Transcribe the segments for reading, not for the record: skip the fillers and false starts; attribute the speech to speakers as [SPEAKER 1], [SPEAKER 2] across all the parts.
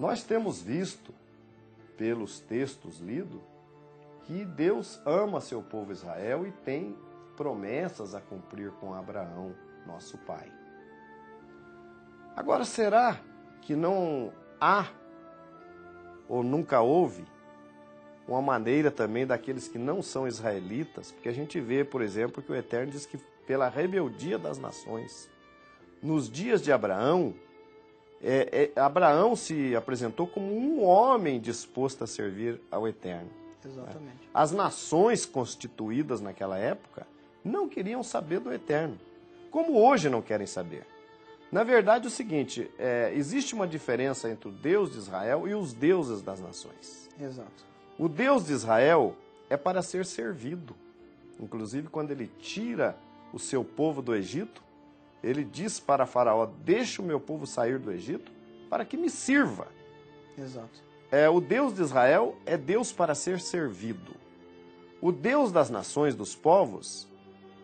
[SPEAKER 1] Nós temos visto, pelos textos lidos, que Deus ama seu povo Israel e tem promessas a cumprir com Abraão, nosso pai. Agora, será que não há, ou nunca houve, uma maneira também daqueles que não são israelitas? Porque a gente vê, por exemplo, que o Eterno diz que pela rebeldia das nações, nos dias de Abraão, Abraão se apresentou como um homem disposto a servir ao Eterno.
[SPEAKER 2] Exatamente.
[SPEAKER 1] As nações constituídas naquela época não queriam saber do Eterno, como hoje não querem saber. Na verdade, é o seguinte, existe uma diferença entre o Deus de Israel e os deuses das nações.
[SPEAKER 2] Exato.
[SPEAKER 1] O Deus de Israel é para ser servido. Inclusive, quando ele tira o seu povo do Egito, ele diz para Faraó: deixa o meu povo sair do Egito para que me sirva.
[SPEAKER 2] Exato.
[SPEAKER 1] O Deus de Israel é Deus para ser servido. O Deus das nações, dos povos,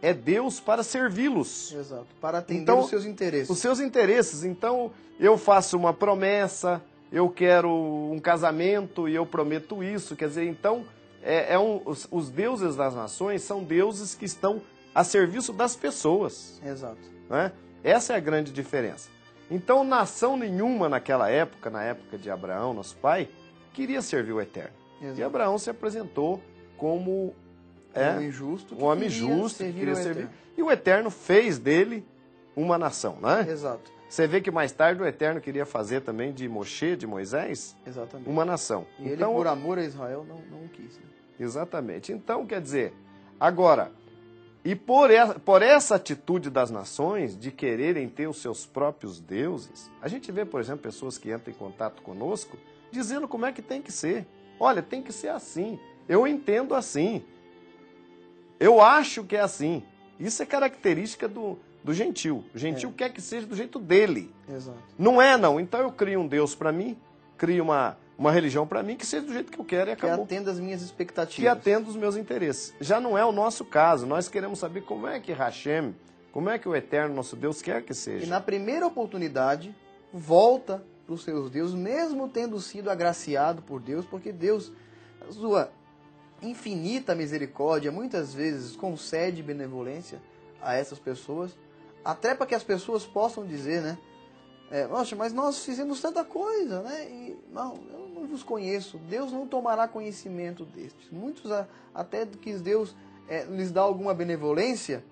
[SPEAKER 1] é Deus para servi-los.
[SPEAKER 2] Exato. Para atender
[SPEAKER 1] Então,
[SPEAKER 2] os seus interesses.
[SPEAKER 1] Os seus interesses. Então, eu faço uma promessa, eu quero um casamento e eu prometo isso. Quer dizer, então, os deuses das nações são deuses que estão a serviço das pessoas.
[SPEAKER 2] Exato.
[SPEAKER 1] Né? Essa é a grande diferença. Então, nação nenhuma naquela época, na época de Abraão, nosso pai, queria servir o Eterno.
[SPEAKER 2] Exato.
[SPEAKER 1] E Abraão se apresentou como
[SPEAKER 2] um homem justo
[SPEAKER 1] que queria servir. E o Eterno fez dele uma nação, né?
[SPEAKER 2] Exato.
[SPEAKER 1] Você vê que mais tarde o Eterno queria fazer também de Moshe, de Moisés,
[SPEAKER 2] Exatamente.
[SPEAKER 1] uma nação.
[SPEAKER 2] E ele, por amor a Israel, não quis. Né?
[SPEAKER 1] Exatamente. Então, quer dizer, agora, e por essa atitude das nações de quererem ter os seus próprios deuses, a gente vê, por exemplo, pessoas que entram em contato conosco dizendo como é que tem que ser. Olha, tem que ser assim. Eu entendo assim. Eu acho que é assim. Isso é característica do gentil. O gentil quer que seja do jeito dele.
[SPEAKER 2] Exato.
[SPEAKER 1] Não é, não. Então eu crio um Deus para mim, crio uma religião para mim que seja do jeito que eu quero e acabou.
[SPEAKER 2] Que atenda as minhas expectativas.
[SPEAKER 1] Que atenda os meus interesses. Já não é o nosso caso. Nós queremos saber como é que Hashem, como é que o Eterno, nosso Deus, quer que seja.
[SPEAKER 2] E na primeira oportunidade, volta para os seus deuses, mesmo tendo sido agraciado por Deus, porque Deus, a sua infinita misericórdia, muitas vezes concede benevolência a essas pessoas, até para que as pessoas possam dizer, né? Nossa, mas nós fizemos tanta coisa, né? E, não, eu não vos conheço. Deus não tomará conhecimento destes. Muitos até que Deus lhes dá alguma benevolência,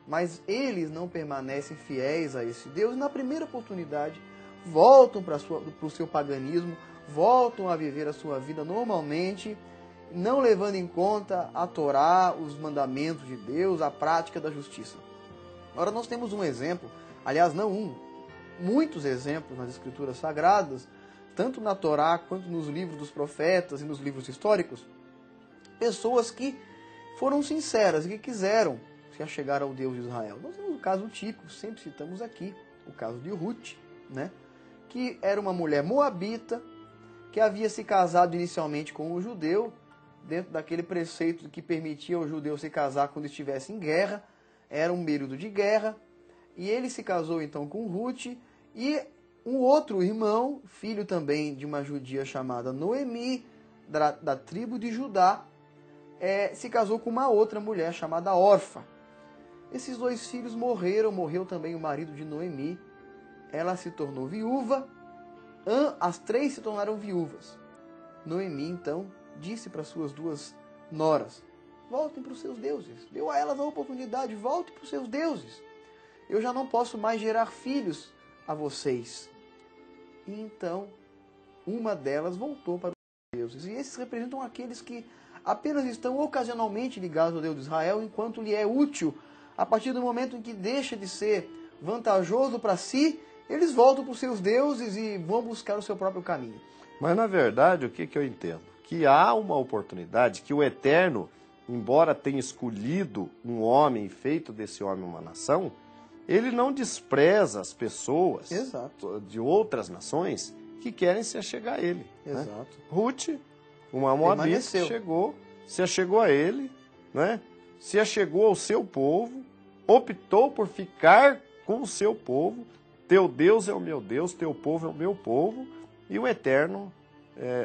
[SPEAKER 2] mas eles não permanecem fiéis a esse Deus. E na primeira oportunidade, voltam para o seu paganismo, voltam a viver a sua vida normalmente, não levando em conta a Torá, os mandamentos de Deus, a prática da justiça. Agora nós temos um exemplo, aliás, não um, muitos exemplos nas Escrituras Sagradas, tanto na Torá quanto nos livros dos profetas e nos livros históricos, pessoas que foram sinceras e que quiseram se achegar ao Deus de Israel. Nós temos um caso típico, sempre citamos aqui, o caso de Ruth, né? Que era uma mulher moabita, que havia se casado inicialmente com um judeu, dentro daquele preceito que permitia ao judeu se casar quando estivesse em guerra, era um período de guerra, e ele se casou então com Ruth, e um outro irmão, filho também de uma judia chamada Noemi, da tribo de Judá, se casou com uma outra mulher chamada Orfa. Esses dois filhos morreu também o marido de Noemi, ela se tornou viúva, as três se tornaram viúvas. Noemi então disse para suas duas noras: voltem para os seus deuses. Deu a elas a oportunidade, voltem para os seus deuses. Eu já não posso mais gerar filhos a vocês. E então, uma delas voltou para os deuses. E esses representam aqueles que apenas estão ocasionalmente ligados ao Deus de Israel, enquanto lhe é útil. A partir do momento em que deixa de ser vantajoso para si, eles voltam para os seus deuses e vão buscar o seu próprio caminho.
[SPEAKER 1] Mas, na verdade, o que eu entendo? Que há uma oportunidade que o Eterno, embora tenha escolhido um homem e feito desse homem uma nação, ele não despreza as pessoas de outras nações que querem se achegar a ele.
[SPEAKER 2] Exato.
[SPEAKER 1] Né? Ruth, uma moabita, se achegou a ele, né? Se achegou ao seu povo, optou por ficar com o seu povo. Teu Deus é o meu Deus, teu povo é o meu povo. e o Eterno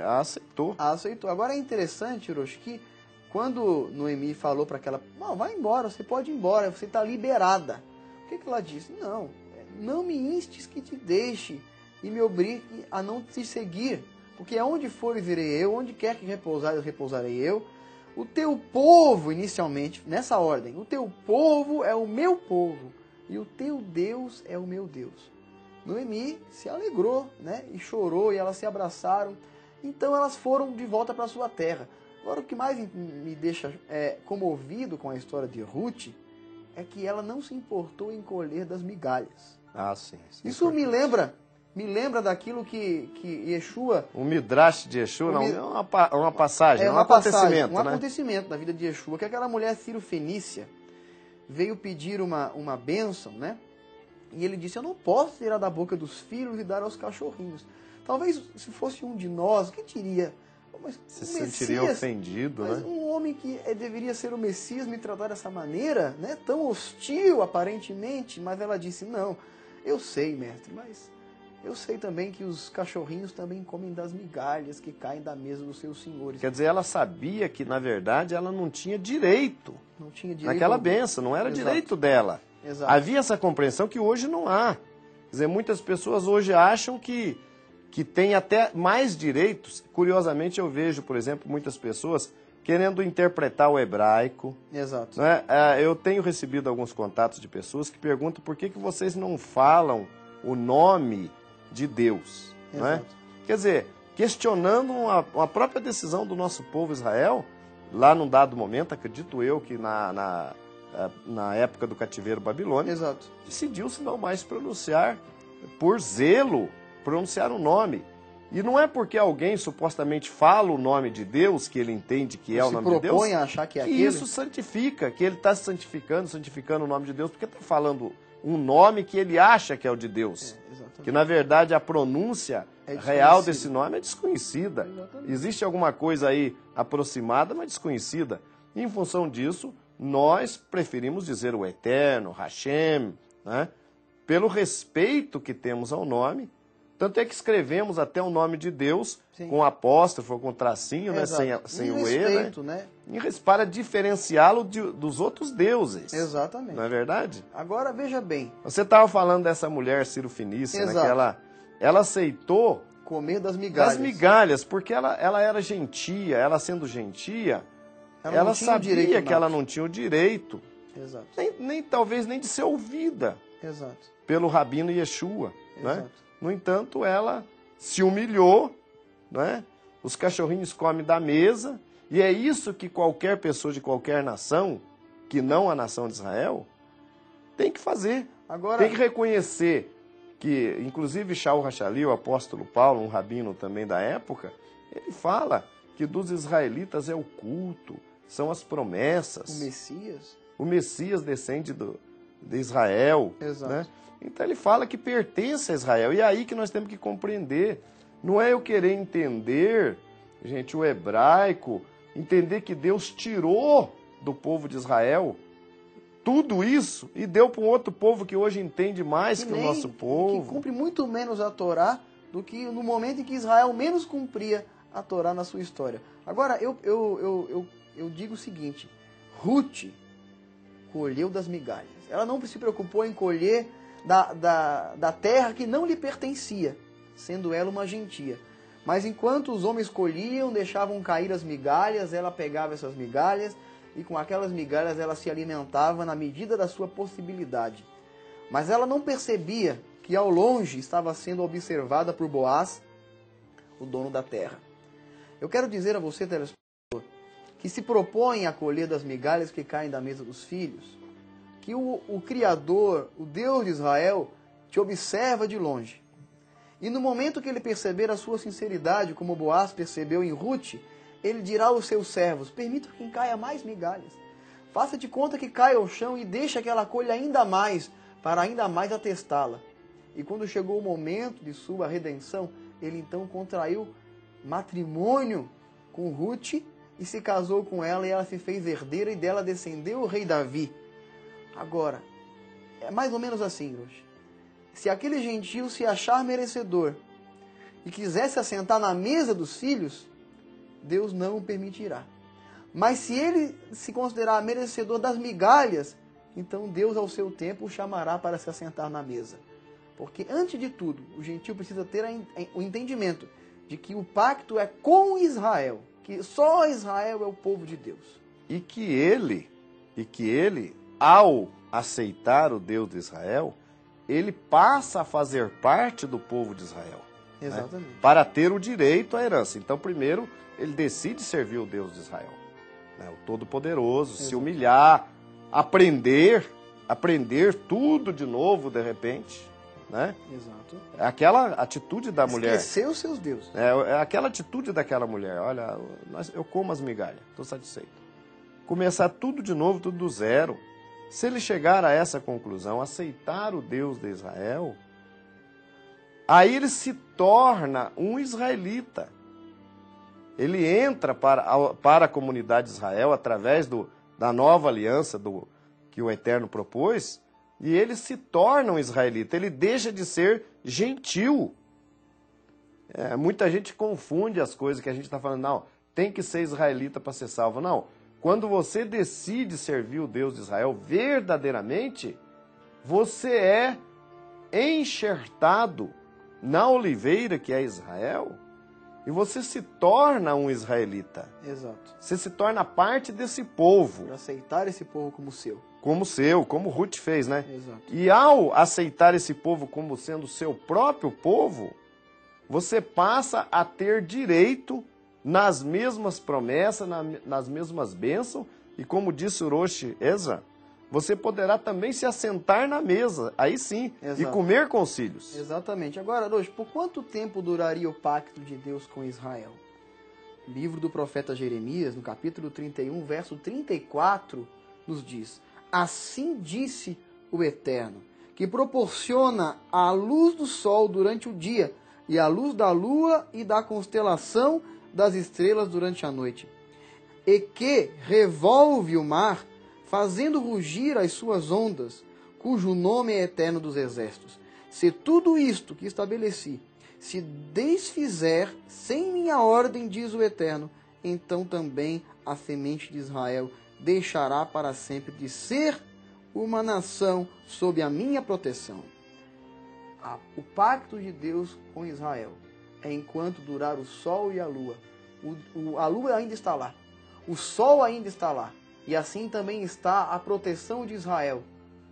[SPEAKER 1] a aceitou.
[SPEAKER 2] A aceitou. Agora é interessante, Hiroshi, que quando Noemi falou para aquela, não, vai embora, você pode ir embora, você está liberada. O que ela disse? Não me instes que te deixe e me obrigue a não te seguir, porque aonde fores irei eu, onde quer que repousares, repousarei eu. O teu povo, inicialmente, nessa ordem, o teu povo é o meu povo e o teu Deus é o meu Deus. Noemi se alegrou, né? E chorou, e elas se abraçaram. Então elas foram de volta para sua terra. Agora, o que mais me deixa comovido com a história de Ruth é que ela não se importou em colher das migalhas.
[SPEAKER 1] Ah, sim.
[SPEAKER 2] Isso me lembra daquilo que Yeshua...
[SPEAKER 1] O Midrash de Yeshua, não, é uma passagem, um acontecimento,
[SPEAKER 2] um
[SPEAKER 1] né?
[SPEAKER 2] acontecimento na vida de Yeshua, que aquela mulher Ciro-Fenícia veio pedir uma bênção, né? E ele disse, eu não posso tirar da boca dos filhos e dar aos cachorrinhos. Talvez, se fosse um de nós, que diria? Mas
[SPEAKER 1] se sentiria ofendido,
[SPEAKER 2] mas
[SPEAKER 1] né?
[SPEAKER 2] Um homem que deveria ser o Messias me tratar dessa maneira, né? Tão hostil, aparentemente. Mas ela disse, não, eu sei, mestre, mas eu sei também que os cachorrinhos também comem das migalhas que caem da mesa dos seus senhores.
[SPEAKER 1] Quer dizer, ela sabia que, na verdade, ela não tinha direito.
[SPEAKER 2] Não tinha direito
[SPEAKER 1] naquela bênção, não era direito dela.
[SPEAKER 2] Exato.
[SPEAKER 1] Havia essa compreensão que hoje não há. Quer dizer, muitas pessoas hoje acham que tem até mais direitos. Curiosamente, eu vejo, por exemplo, muitas pessoas querendo interpretar o hebraico.
[SPEAKER 2] Exato.
[SPEAKER 1] Né? Eu tenho recebido alguns contatos de pessoas que perguntam por que vocês não falam o nome de Deus. Né? Quer dizer, questionando uma própria decisão do nosso povo Israel, lá num dado momento, acredito eu, que na época do cativeiro babilônico,
[SPEAKER 2] Exato.
[SPEAKER 1] decidiu-se não mais pronunciar, por zelo, pronunciar o nome. E não é porque alguém supostamente fala o nome de Deus, que ele entende que é o nome de Deus,
[SPEAKER 2] se propõe a achar que é
[SPEAKER 1] que
[SPEAKER 2] aquele.
[SPEAKER 1] isso santifica, que ele está santificando o nome de Deus, porque está falando um nome que ele acha que é o de Deus. Que, na verdade, a pronúncia real desse nome é desconhecida.
[SPEAKER 2] Exatamente.
[SPEAKER 1] Existe alguma coisa aí aproximada, mas desconhecida. E, em função disso, nós preferimos dizer o Eterno, Hashem, né? Pelo respeito que temos ao nome. Tanto é que escrevemos até o nome de Deus, sim, com apóstrofo, com tracinho, né? sem o E,
[SPEAKER 2] respeito, né?
[SPEAKER 1] Para diferenciá-lo dos outros deuses.
[SPEAKER 2] Exatamente.
[SPEAKER 1] Não é verdade?
[SPEAKER 2] Agora, veja bem.
[SPEAKER 1] Você estava falando dessa mulher Ciro-Fenícia, né? Que ela aceitou
[SPEAKER 2] comer das migalhas.
[SPEAKER 1] Das migalhas, porque ela era gentia. Ela sendo gentia, ela sabia que ela não tinha o direito,
[SPEAKER 2] exato,
[SPEAKER 1] talvez nem de ser ouvida,
[SPEAKER 2] exato,
[SPEAKER 1] pelo Rabino Yeshua.
[SPEAKER 2] Exato.
[SPEAKER 1] Né? No entanto, ela se humilhou, né? Os cachorrinhos comem da mesa, e é isso que qualquer pessoa de qualquer nação, que não a nação de Israel, tem que fazer.
[SPEAKER 2] Agora,
[SPEAKER 1] tem que reconhecer que, inclusive, Shaul Hashali, o apóstolo Paulo, um rabino também da época, ele fala que dos israelitas é o culto, são as promessas. O Messias descende de Israel.
[SPEAKER 2] Exato.
[SPEAKER 1] Né? Então ele fala que pertence a Israel. E é aí que nós temos que compreender. Não é eu querer entender, gente, o hebraico, entender que Deus tirou do povo de Israel tudo isso e deu para um outro povo que hoje entende mais que o nosso povo.
[SPEAKER 2] Que cumpre muito menos a Torá do que no momento em que Israel menos cumpria a Torá na sua história. Agora, eu digo o seguinte, Ruth colheu das migalhas. Ela não se preocupou em colher da terra que não lhe pertencia, sendo ela uma gentia. Mas enquanto os homens colhiam, deixavam cair as migalhas, ela pegava essas migalhas e com aquelas migalhas ela se alimentava na medida da sua possibilidade. Mas ela não percebia que ao longe estava sendo observada por Boaz, o dono da terra. Eu quero dizer a você, telespectador, que se propõe a colher das migalhas que caem da mesa dos filhos, que o Criador, o Deus de Israel, te observa de longe. E no momento que ele perceber a sua sinceridade, como Boaz percebeu em Ruth, ele dirá aos seus servos, permita que caia mais migalhas. Faça de conta que caia ao chão e deixa que ela colha ainda mais, para ainda mais atestá-la. E quando chegou o momento de sua redenção, ele então contraiu matrimônio com Ruth e se casou com ela, e ela se fez herdeira, e dela descendeu o rei Davi. Agora, é mais ou menos assim, Roche. Se aquele gentio se achar merecedor e quisesse assentar na mesa dos filhos, Deus não o permitirá. Mas se ele se considerar merecedor das migalhas, então Deus ao seu tempo o chamará para se assentar na mesa. Porque antes de tudo, o gentio precisa ter o entendimento de que o pacto é com Israel, que só Israel é o povo de Deus.
[SPEAKER 1] E que ele, ao aceitar o Deus de Israel, ele passa a fazer parte do povo de Israel.
[SPEAKER 2] Exatamente.
[SPEAKER 1] Né? Para ter o direito à herança. Então, primeiro, ele decide servir o Deus de Israel, né? O Todo-Poderoso, se humilhar, aprender tudo de novo, de repente. Né?
[SPEAKER 2] Exato.
[SPEAKER 1] É aquela atitude da mulher.
[SPEAKER 2] Esquecer os seus deuses.
[SPEAKER 1] É aquela atitude daquela mulher. Olha, eu como as migalhas, estou satisfeito. Começar tudo de novo, tudo do zero. Se ele chegar a essa conclusão, aceitar o Deus de Israel, aí ele se torna um israelita. Ele entra para a comunidade de Israel através da nova aliança que o Eterno propôs, e ele se torna um israelita. Ele deixa de ser gentil. Muita gente confunde as coisas que a gente está falando. Não, tem que ser israelita para ser salvo. Não. Quando você decide servir o Deus de Israel verdadeiramente, você é enxertado na oliveira que é Israel e você se torna um israelita.
[SPEAKER 2] Exato.
[SPEAKER 1] Você se torna parte desse povo.
[SPEAKER 2] Por aceitar esse povo como seu.
[SPEAKER 1] Como Ruth fez, né?
[SPEAKER 2] Exato.
[SPEAKER 1] E ao aceitar esse povo como sendo seu próprio povo, você passa a ter direito nas mesmas promessas, nas mesmas bênçãos, e como disse Orochi Ezra, você poderá também se assentar na mesa, aí sim,
[SPEAKER 2] Exato.
[SPEAKER 1] E comer com os filhos.
[SPEAKER 2] Exatamente. Agora, Orochi, por quanto tempo duraria o pacto de Deus com Israel? Livro do profeta Jeremias, no capítulo 31, verso 34, nos diz: assim disse o Eterno, que proporciona a luz do sol durante o dia, e a luz da lua e da constelação das estrelas durante a noite, e que revolve o mar, fazendo rugir as suas ondas, cujo nome é Eterno dos Exércitos. Se tudo isto que estabeleci se desfizer sem minha ordem, diz o Eterno, então também a semente de Israel deixará para sempre de ser uma nação sob a minha proteção. O pacto de Deus com Israel é enquanto durar o sol e a lua. A lua ainda está lá, o sol ainda está lá, e assim também está a proteção de Israel,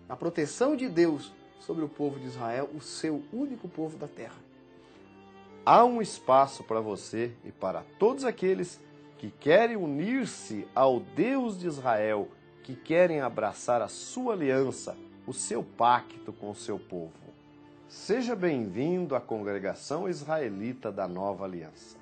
[SPEAKER 2] a proteção de Deus sobre o povo de Israel, o seu único povo da terra.
[SPEAKER 1] Há um espaço para você e para todos aqueles que querem unir-se ao Deus de Israel, que querem abraçar a sua aliança, o seu pacto com o seu povo. Seja bem-vindo à congregação israelita da Nova Aliança.